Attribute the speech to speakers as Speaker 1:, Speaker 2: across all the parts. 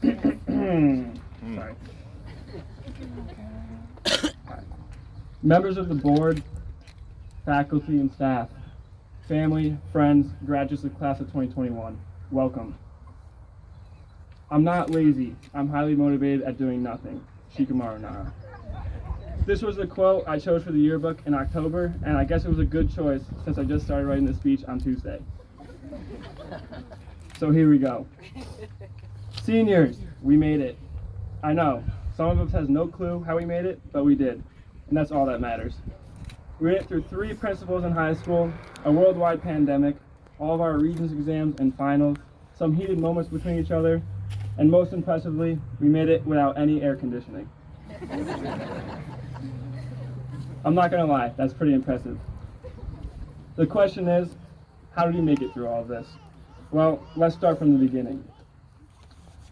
Speaker 1: Sorry. Members of the board, faculty and staff, family, friends, graduates of class of 2021, welcome. I'm not lazy. I'm highly motivated at doing nothing. Shikamaru Nara. This was the quote I chose for the yearbook in October, and I guess it was a good choice since I just started writing this speech on Tuesday. So here we go. Seniors, we made it. I know, some of us has no clue how we made it, but we did, and that's all that matters. We made it through 3 principals in high school, a worldwide pandemic, all of our Regents exams and finals, some heated moments between each other, and most impressively, we made it without any air conditioning. I'm not gonna lie, that's pretty impressive. The question is, how did we make it through all of this? Well, let's start from the beginning.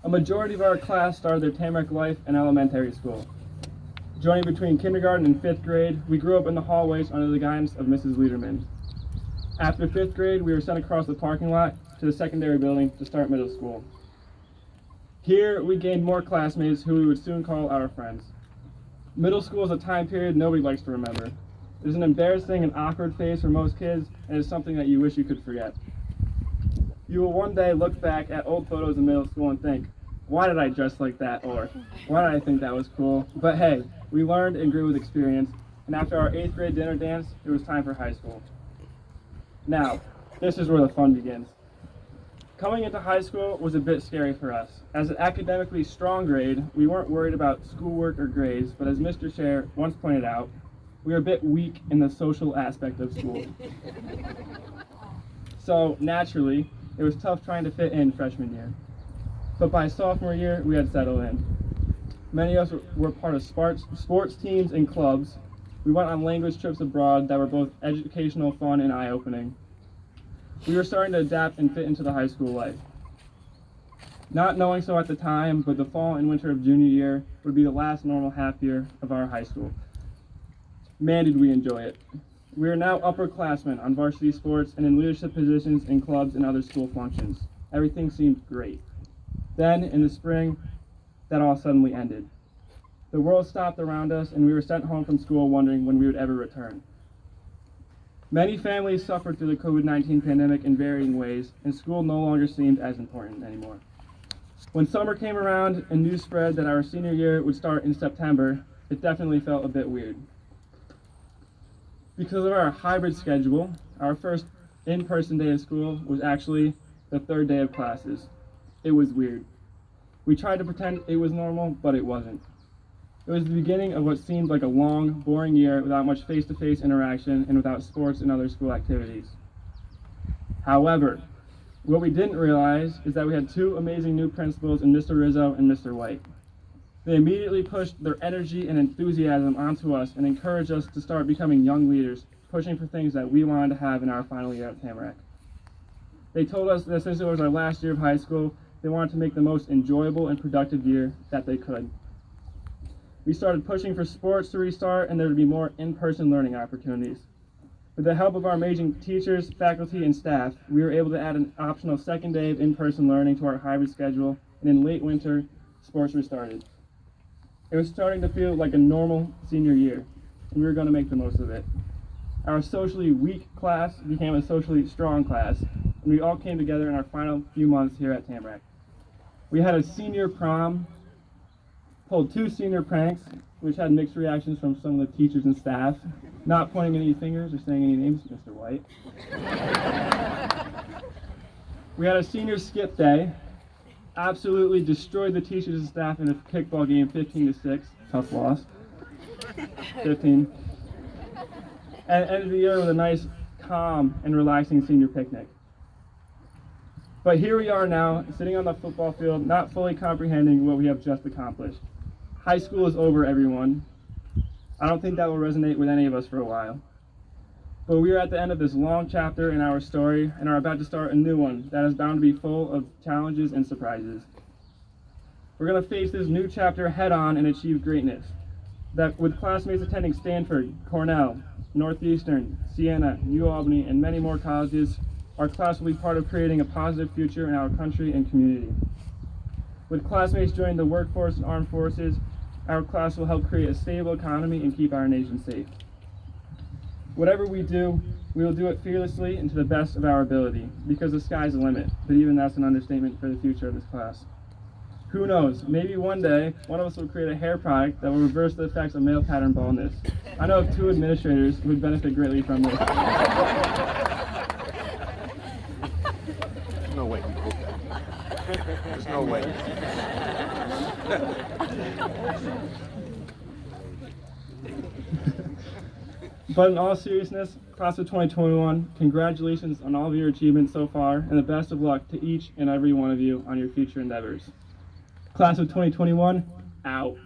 Speaker 1: A majority of our class started their Tamarac life in elementary school. Joining between kindergarten and 5th grade, we grew up in the hallways under the guidance of Mrs. Liederman. After 5th grade, we were sent across the parking lot to the secondary building to start middle school. Here, we gained more classmates who we would soon call our friends. Middle school is a time period nobody likes to remember. It is an embarrassing and awkward phase for most kids, and it's something that you wish you could forget. You will one day look back at old photos in middle school and think, why did I dress like that? Or, why did I think that was cool? But hey, we learned and grew with experience, and after our 8th grade dinner dance, it was time for high school. Now, this is where the fun begins. Coming into high school was a bit scary for us. As an academically strong grade, we weren't worried about schoolwork or grades, but as Mr. Chair once pointed out, we were a bit weak in the social aspect of school. So, naturally, it was tough trying to fit in freshman year. But by sophomore year, we had settled in. Many of us were part of sports teams and clubs. We went on language trips abroad that were both educational, fun, and eye-opening. We were starting to adapt and fit into the high school life. Not knowing so at the time, but the fall and winter of junior year would be the last normal half year of our high school. Man, did we enjoy it. We are now upperclassmen on varsity sports and in leadership positions in clubs and other school functions. Everything seemed great. Then, in the spring, that all suddenly ended. The world stopped around us, and we were sent home from school wondering when we would ever return. Many families suffered through the COVID-19 pandemic in varying ways, and school no longer seemed as important anymore. When summer came around and news spread that our senior year would start in September, it definitely felt a bit weird. Because of our hybrid schedule, our first in-person day of school was actually the 3rd day of classes. It was weird. We tried to pretend it was normal, but it wasn't. It was the beginning of what seemed like a long, boring year without much face-to-face interaction and without sports and other school activities. However, what we didn't realize is that we had 2 amazing new principals in Mr. Rizzo and Mr. White. They immediately pushed their energy and enthusiasm onto us and encouraged us to start becoming young leaders, pushing for things that we wanted to have in our final year at Tamarac. They told us that since it was our last year of high school, they wanted to make the most enjoyable and productive year that they could. We started pushing for sports to restart and there would be more in-person learning opportunities. With the help of our amazing teachers, faculty, and staff, we were able to add an optional 2nd day of in-person learning to our hybrid schedule, and in late winter, sports restarted. It was starting to feel like a normal senior year, and we were going to make the most of it. Our socially weak class became a socially strong class, and we all came together in our final few months here at Tamarac. We had a senior prom, pulled 2 senior pranks, which had mixed reactions from some of the teachers and staff. Not pointing any fingers or saying any names, Mr. White. We had a senior skip day, absolutely destroyed the teachers and staff in a kickball game 15-6, tough loss, 15. And ended the year with a nice, calm, and relaxing senior picnic. But here we are now, sitting on the football field, not fully comprehending what we have just accomplished. High school is over, everyone. I don't think that will resonate with any of us for a while. But we are at the end of this long chapter in our story and are about to start a new one that is bound to be full of challenges and surprises. We're going to face this new chapter head on and achieve greatness. That with classmates attending Stanford, Cornell, Northeastern, Siena, UAlbany, and many more colleges, our class will be part of creating a positive future in our country and community. With classmates joining the workforce and armed forces, our class will help create a stable economy and keep our nation safe. Whatever we do, we will do it fearlessly and to the best of our ability, because the sky's the limit, but even that's an understatement for the future of this class. Who knows, maybe one day, one of us will create a hair product that will reverse the effects of male pattern baldness. I know of 2 administrators who would benefit greatly from this.
Speaker 2: No way. There's no way.
Speaker 1: But in all seriousness, class of 2021, congratulations on all of your achievements so far, and the best of luck to each and every one of you on your future endeavors. Class of 2021, out.